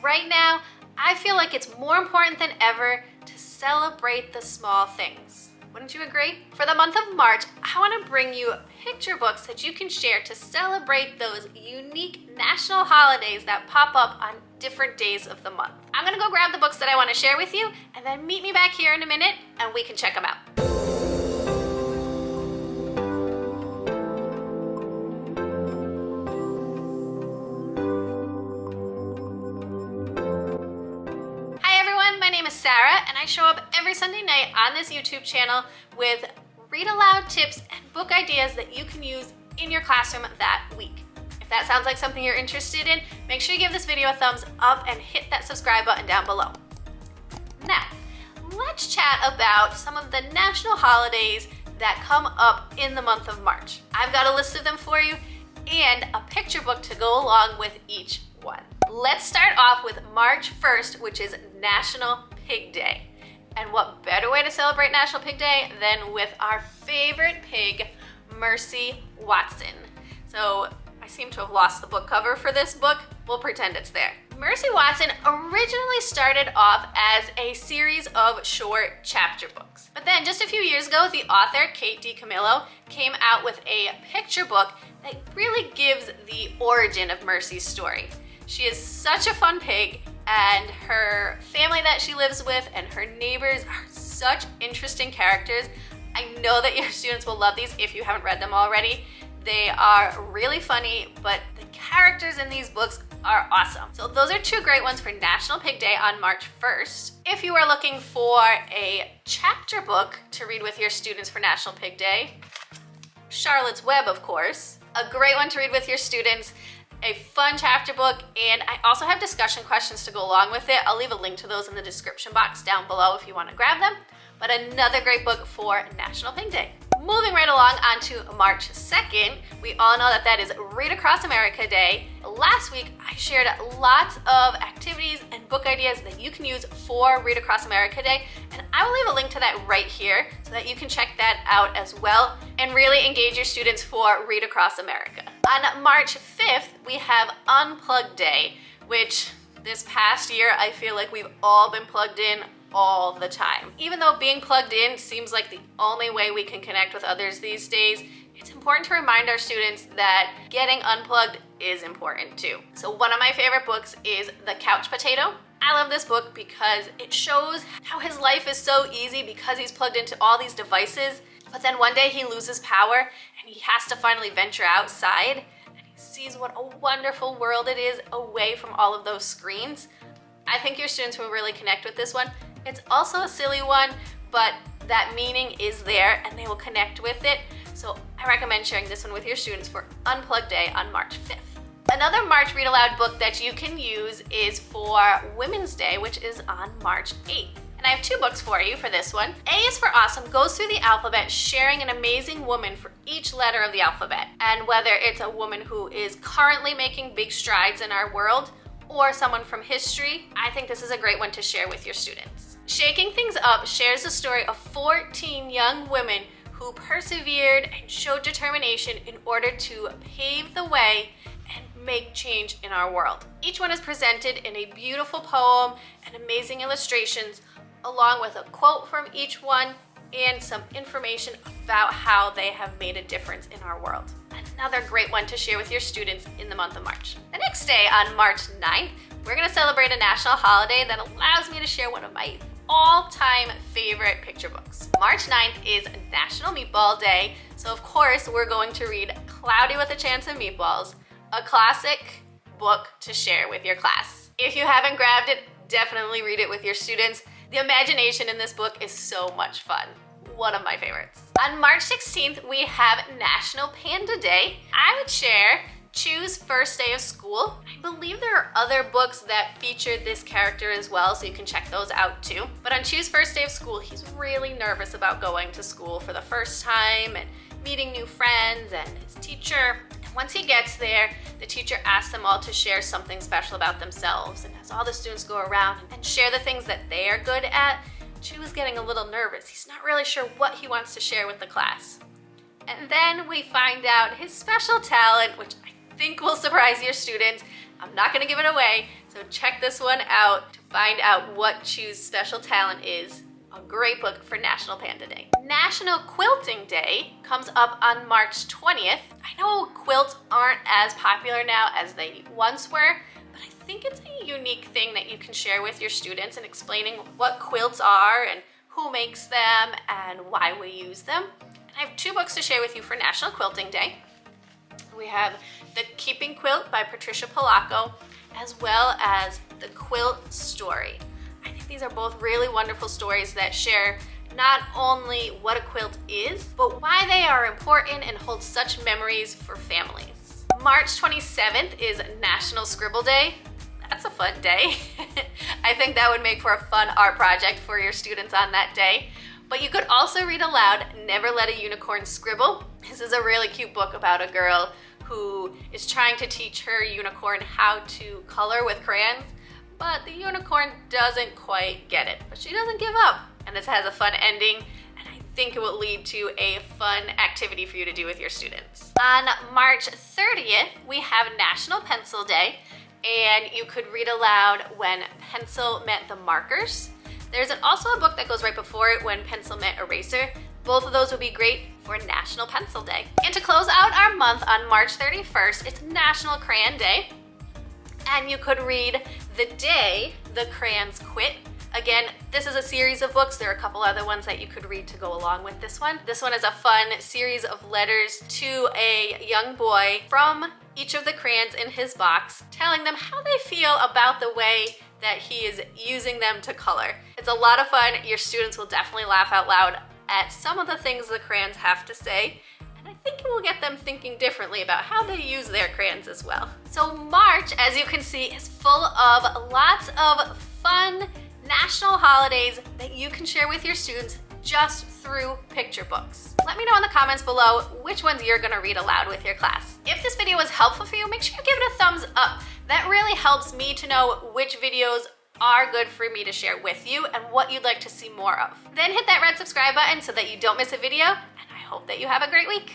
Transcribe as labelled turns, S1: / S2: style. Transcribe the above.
S1: Right now, I feel like it's more important than ever to celebrate the small things. Wouldn't you agree? For the month of March, I want to bring you picture books that you can share to celebrate those unique national holidays that pop up on different days of the month. I'm gonna go grab the books that I want to share with you, and then meet me back here in a minute and we can check them out. My name is Sarah, and I show up every Sunday night on this YouTube channel with read aloud tips and book ideas that you can use in your classroom that week. If that sounds like something you're interested in, make sure you give this video a thumbs up and hit that subscribe button down below. Now, let's chat about some of the national holidays that come up in the month of March. I've got a list of them for you and a picture book to go along with each one. Let's start off with March 1st, which is National Pig Day. And what better way to celebrate National Pig Day than with our favorite pig, Mercy Watson. So I seem to have lost the book cover for this book. We'll pretend it's there. Mercy Watson originally started off as a series of short chapter books. But then just a few years ago, the author, Kate DiCamillo, came out with a picture book that really gives the origin of Mercy's story. She is such a fun pig, and her family that she lives with and her neighbors are such interesting characters. I know that your students will love these if you haven't read them already. They are really funny, but the characters in these books are awesome. So those are two great ones for National Pig Day on March 1st. If you are looking for a chapter book to read with your students for National Pig Day, Charlotte's Web, of course. A great one to read with your students. A fun chapter book, and I also have discussion questions to go along with it. I'll leave a link to those in the description box down below if you want to grab them. But another great book for National Pig Day. Moving right along onto March 2nd, we all know that that is Read Across America Day. Last week, I shared lots of activities and book ideas that you can use for Read Across America Day, and I will leave a link to that right here so that you can check that out as well and really engage your students for Read Across America. On March 5th, we have Unplugged Day, which this past year, I feel like we've all been plugged in all the time. Even though being plugged in seems like the only way we can connect with others these days, it's important to remind our students that getting unplugged is important too. So one of my favorite books is The Couch Potato. I love this book because it shows how his life is so easy because he's plugged into all these devices, but then one day he loses power and he has to finally venture outside and he sees what a wonderful world it is away from all of those screens. I think your students will really connect with this one. It's also a silly one, but that meaning is there and they will connect with it. So I recommend sharing this one with your students for Unplugged Day on March 5th. Another March Read Aloud book that you can use is for Women's Day, which is on March 8th. And I have two books for you for this one. A is for Awesome, goes through the alphabet, sharing an amazing woman for each letter of the alphabet. And whether it's a woman who is currently making big strides in our world, or someone from history, I think this is a great one to share with your students. Shaking Things Up shares the story of 14 young women who persevered and showed determination in order to pave the way and make change in our world. Each one is presented in a beautiful poem and amazing illustrations, along with a quote from each one and some information about how they have made a difference in our world. Another great one to share with your students in the month of March. The next day, on March 9th, we're gonna celebrate a national holiday that allows me to share one of my all-time favorite picture books. March 9th is National Meatball Day, so of course we're going to read Cloudy with a Chance of Meatballs, a classic book to share with your class. If you haven't grabbed it, definitely read it with your students. The imagination in this book is so much fun. One of my favorites. On March 16th, we have National Panda Day. I would share Chew's First Day of School. I believe there are other books that feature this character as well, so you can check those out too. But on Chew's First Day of School, he's really nervous about going to school for the first time and meeting new friends and his teacher. And once he gets there, the teacher asks them all to share something special about themselves. And as all the students go around and share the things that they are good at, Chew is getting a little nervous. He's not really sure what he wants to share with the class. And then we find out his special talent, which I think will surprise your students. I'm not gonna give it away, So check this one out to find out what Choose Special Talent is. A great book for National Panda Day. National Quilting Day comes up on March 20th. I know quilts aren't as popular now as they once were, but I think it's a unique thing that you can share with your students in explaining what quilts are and who makes them and why we use them. And I have 2 books to share with you for National Quilting Day. We have The Keeping Quilt by Patricia Polacco, as well as The Quilt Story. I think these are both really wonderful stories that share not only what a quilt is, but why they are important and hold such memories for families. March 27th is National Scribble Day. That's a fun day. I think that would make for a fun art project for your students on that day. But you could also read aloud Never Let a Unicorn Scribble. This is a really cute book about a girl who is trying to teach her unicorn how to color with crayons, but the unicorn doesn't quite get it. But she doesn't give up, and this has a fun ending, and I think it will lead to a fun activity for you to do with your students. On March 30th, we have National Pencil Day, and you could read aloud When Pencil Met the Markers. There's also a book that goes right before it, When Pencil Met Eraser. Both of those would be great for National Pencil Day. And to close out our month on March 31st, it's National Crayon Day. And you could read The Day the Crayons Quit. Again, this is a series of books. There are a couple other ones that you could read to go along with this one. This one is a fun series of letters to a young boy from each of the crayons in his box, telling them how they feel about the way that he is using them to color. It's a lot of fun. Your students will definitely laugh out loud at some of the things the crayons have to say, and I think it will get them thinking differently about how they use their crayons as well. So March, as you can see, is full of lots of fun national holidays that you can share with your students just through picture books. Let me know in the comments below which ones you're gonna read aloud with your class. If this video was helpful for you, make sure you give it a thumbs up. That really helps me to know which videos are good for me to share with you and what you'd like to see more of. Then hit that red subscribe button so that you don't miss a video, and I hope that you have a great week.